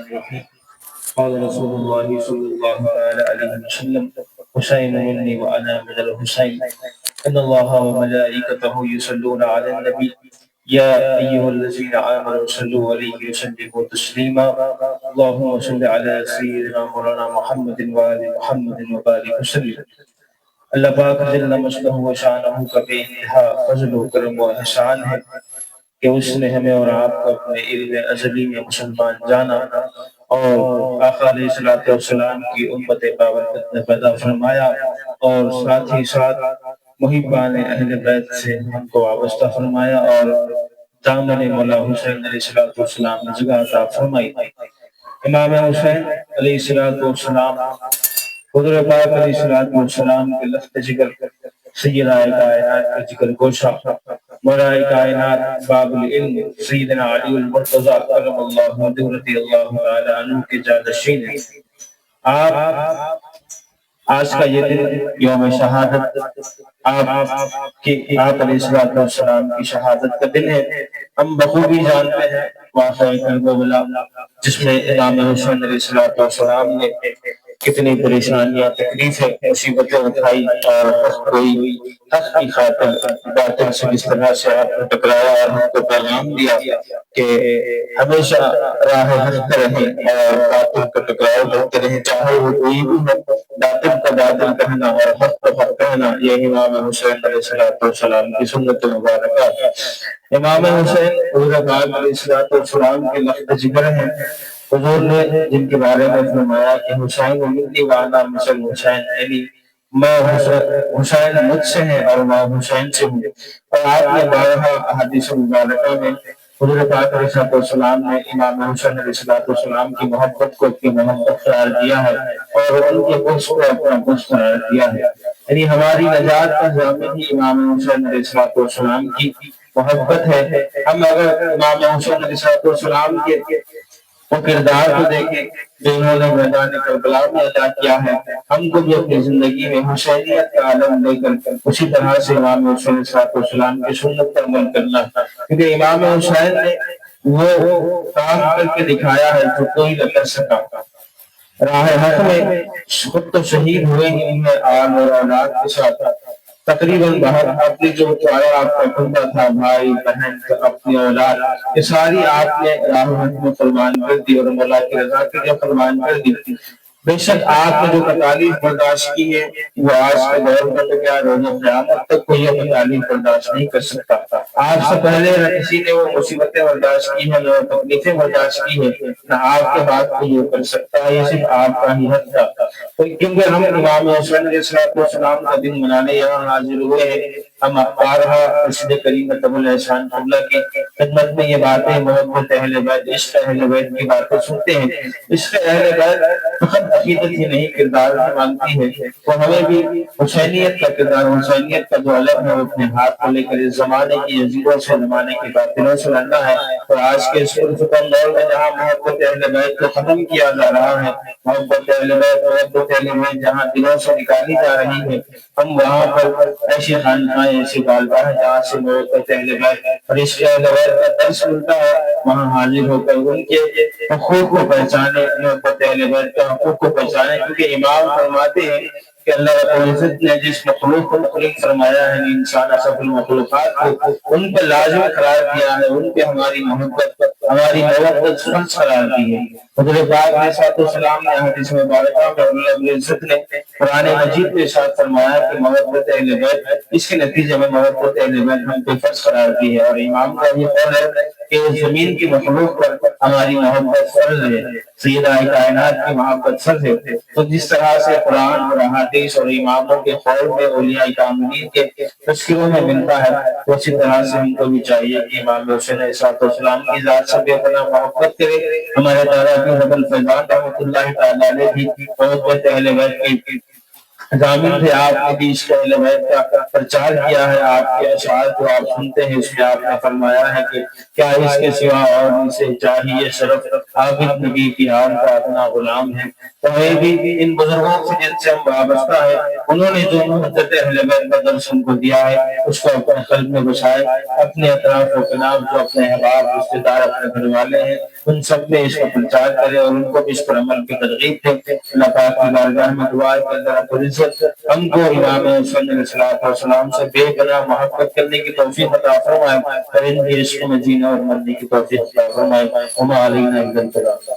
الرحيم. قال رسول الله صلى الله تعالى عليه وسلم: حسين مني وأنا من الحسين. إن الله وملائكته يصلون على النبي يا أيها الذين آمنوا صلوا عليه وسلموا تسليما. اللهم صل على سيدنا مولانا محمد وآل محمد وبارك وسلم. اللہ پاک جل مجدہ و شانہ کا بے انتہا فضل و کرم و احسان ہے کہ اس نے ہمیں اور آپ کو اپنے علم ازلی میں مسلمان جانا اور آقا علیہ الصلوۃ والسلام کی امت بابرکت میں پیدا فرمایا، اور ساتھ ہی ساتھ محبان اہل بیت سے ہم کو وابستہ فرمایا اور دامن مولا حسین علیہ الصلوۃ والسلام نے جگہ عطا فرمائی۔ امام حسین علیہ السلام حضور پاک علیہ الصلوۃ والسلام کے لخت جگر، سیدہ کائنات کے جگر گوشہ، مولا کائنات باب العلم سیدنا علی المرتضی کرم اللہ وجہہ رضی اللہ تعالی عنہ کے جانشین ہیں۔ آپ آج کا یہ دن یوم شہادت، آپ علیہ الصلوۃ والسلام کی شہادت کا دن ہے۔ ہم بخوبی جانتے ہیں واقعہ کربلا، جس میں امام حسین علیہ الصلوۃ والسلام نے کتنی پریشانیاں، تکلیفیں، مصیبتیں اٹھائی، اور کوئی حق کی خاطر باطل سے کس طرح سے آپ نے ٹکرایا اور ہم کو پیغام دیا کہ ہمیشہ راہ حق پہ رہیں اور باطل کا ٹکراؤ کرتے رہیں، چاہے وہ کوئی بھی ہو۔ باطل کا باطل کہنا اور حق کا حق کہنا، یہ امام حسین علیہ الصلوۃ والسلام کی سنت مبارکہ ہے۔ امام حسین حضور پاک علیہ الصلوۃ والسلام کے لخت جگر ہیں۔ حضور نے جن کے بارے میں فرمایا کہ حسین منی وانا مثل حسین، یعنی میں حسین مجھ سے ہے اور میں حسین سے ہوں۔ اور آپ نے بارہا احادیث مبارکہ میں حضور پاک علیہ الصلوۃ والسلام نے امام حسین علیہ الصلوۃ والسلام کی محبت کو اپنی محبت قرار دیا ہے اور ان کے بغض کو اپنا بغض قرار دیا ہے۔ یعنی ہماری نجات کا ضامن ہی امام حسین علیہ الصلوۃ والسلام کی محبت ہے۔ ہم اگر امام حسین علیہ الصلوۃ والسلام کے وہ کردار کو دیکھیں جو انہوں نے میدان کربلا میں ادا کیا ہے، ہم کو بھی اپنی زندگی میں حسینیت کا عالم لے کر اسی طرح سے امام حسین علیہ الصلوۃ والسلام کی سنت پر عمل کرنا ہے، کیونکہ امام حسین نے وہ کام کر کے دکھایا ہے جو کوئی نہ کر سکا۔ راہ حق میں خود تو شہید ہوئے ہی ہیں آل اور اولاد کے ساتھ، تقریباً باہر اپنی جو چارہ آپ کا خندہ تھا، بھائی بہن اپنی اولاد، یہ ساری آپ نے راہ حق میں قربان کر دی اور مولا کی رضا کے لیے قربان کر دی۔ بے شک آپ نے جو تکالیف برداشت کی ہے وہ آج کے دور میں تو کیا روز قیامت تک کوئی یہ تکالیف برداشت نہیں کر سکتا۔ آپ سے پہلے نہ کسی نے وہ مصیبتیں برداشت کی ہیں، نہ تکلیفیں برداشت کی ہیں، نہ آپ کے بعد کوئی یہ کر سکتا ہے، یہ صرف آپ کا ہی حق تھا۔ کیونکہ ہم امام حسین علیہ السلام کا دن منانے یہاں حاضر ہوئے ہیں، ہم بارہا رشد کریم ابو الاحسان قبلہ کی خدمت میں یہ باتیں محبت اہل بیت، عشق اہل بیت کی باتیں سنتے ہیں۔ عشق اہل بیت فقط عقیدت ہی نہیں، کردار بھی مانتی ہے، تو ہمیں بھی حسینیت کا کردار، حسینیت کا جو علم ہے وہ اپنے ہاتھ کو لے کر اس زمانے کی عزیزوں سے، زمانے کی باطلوں سے لڑنا ہے۔ اور آج کے اس پرفتن دور میں جہاں محبت اہل بیت کو ختم کیا جا رہا ہے، محبت اہل بیت جہاں دلوں سے نکالی جا رہی ہے، ہم وہاں پر ایسی خانقاہیں، ایسی بارگاہیں جہاں سے محبت اہل بیت اور عشق اہل بیت کا درس ملتا ہے، وہاں حاضر ہو کر ان کے حقوق کو پہچانے، محبت اہل بیت کے حقوق کو پہچانے، کیونکہ امام فرماتے ہیں کہ اللہ رب العزت نے جس مخلوق کو مخلوق فرمایا ہے، انسان اشرف المخلوقات کو، ان پہ لازم قرار دیا ہے، ان پہ ہماری محبت، ہماری محبت فرض قرار دی ہے۔ حضور پاک علیہ السلام نے حدیث مبارکہ میں اللہ رب العزت نے قرآن مجید کے ساتھ فرمایا کہ محبت اہل بیت، اس کے نتیجے میں محبت اہل بیت ہم پہ فرض قرار دی ہے، اور امام کا یہ قول ہے کہ زمین کی مخلوق پر ہماری محبت فرض ہے، سیدہ کائنات کی محبت فرض ہے۔ تو جس طرح سے قرآن اور احادیث اور اماموں کے قول میں اولیاء کاملین کے تذکروں میں ملتا ہے، اسی طرح سے ہم کو بھی چاہیے کہ امام حسین علیہ السلام کی ذات سے بے پناہ محبت کرے۔ ہمارے دادا کی حضرت فیضان رحمۃ اللہ تعالی علیہ بھی محبت اہل بیت کی ضامن تھے، آپ نے بھی عشق اہل بیت کا پرچار کیا ہے۔ آپ کے اشعار جو آپ سنتے ہیں اس میں آپ نے فرمایا ہے کہ کیا اس کے سوا اور سے چاہیے شرف، عابد نبی کی آن کا اپنا غلام ہے۔ تو یہ بھی ان بزرگوں سے جن سے ہم وابستہ ہے، انہوں نے جو محبت اہل بیت کا درس ہم کو دیا ہے اس کو اپنے قلب میں بسائے، اپنے اطراف و کناف جو اپنے احباب رشتے دار اپنے گھر والے ہیں ان سب میں اس کا پرچار کرے اور ان کو بھی اس پر عمل کی ترغیب دے۔ اللہ پاک کی بارگاہ میں دعا ہے کہ اللہ رب العزت ہم کو امام حسین علیہ الصلوۃ والسلام سے بے پناہ محبت کرنے کی توفیق عطا فرمائے اور ان کے عشق میں جینا اور مرنے کی توفیق عطا فرمائے۔ وما علینا الا البلاغ۔